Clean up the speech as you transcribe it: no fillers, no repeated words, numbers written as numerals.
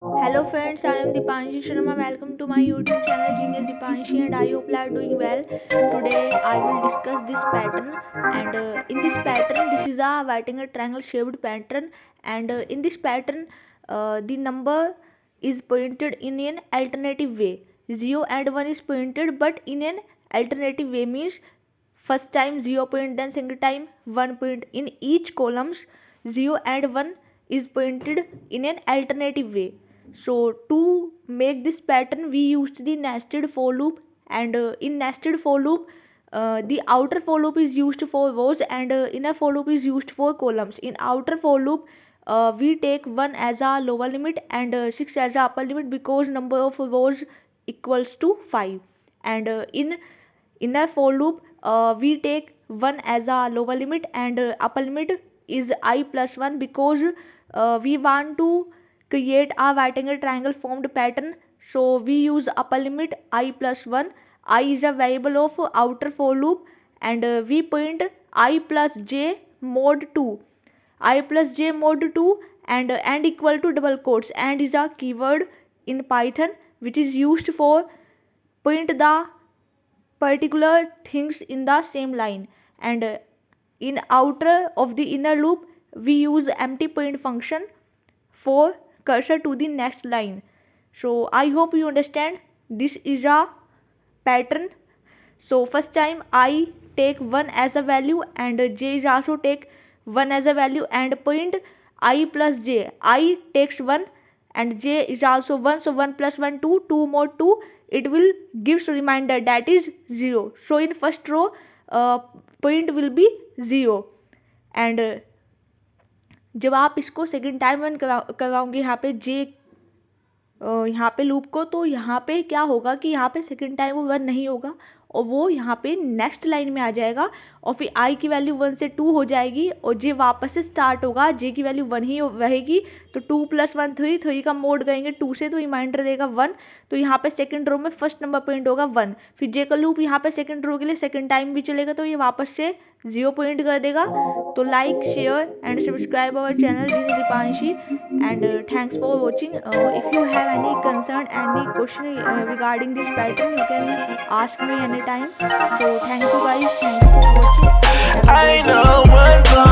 Hello friends, I am Deepanshi Sharma. Welcome to my YouTube channel Genius Deepanshi and I hope you are doing well. Today I will discuss this pattern and in this pattern this is a writing a triangle shaped pattern and in this pattern the number is pointed in an alternative way. 0 and 1 is pointed but in an alternative way means first time 0 point then second time 1 point. In each columns 0 and 1 is pointed in an alternative way. So to make this pattern we used the nested for loop and in nested for loop the outer for loop is used for rows and inner for loop is used for columns. In outer for loop we take 1 as a lower limit and 6 as a upper limit because number of rows equals to 5 and in inner for loop we take 1 as a lower limit and upper limit is I plus 1 because we want to create a right angle triangle formed pattern, so we use upper limit I plus 1. I is a variable of outer for loop and we point I plus j mod 2. I plus j mod 2 and equal to double quotes and is a keyword in Python which is used for point the particular things in the same line and in outer of the inner loop we use empty point function for cursor to the next line. So I hope you understand this is a pattern. So first time I take 1 as a value and j is also take 1 as a value and point I plus j. I takes 1 and j is also 1, so 1 plus 1 2, 2 more 2, it will gives reminder that is 0. So in first row point will be 0 and जब आप इसको second time run करवाओगे यहाँ पे जे यहाँ पे loop को, तो यहाँ पे क्या होगा कि यहाँ पे सेकेंड टाइम वो रन नहीं होगा और वो यहाँ पे नेक्स्ट लाइन में आ जाएगा और फिर आई की वैल्यू 1 से 2 हो जाएगी और जे वापस से स्टार्ट होगा, जे की वैल्यू 1 ही रहेगी तो 2 + 1 3, 3 का मोड करेंगे 2 से तो रिमाइंडर देगा 1, तो यहाँ पे सेकंड रो में फर्स्ट नंबर पॉइंट होगा 1। फिर जे का लूप यहाँ पे सेकंड रो के लिए सेकंड टाइम भी चलेगा तो ये वापस से 0 पॉइंट कर देगा। तो like share and subscribe our channel genius Deepanshi and thanks for watching. If you have any concern, any question regarding this pattern, you can ask me anytime. So thank you guys, thanks for watching. Have a great day.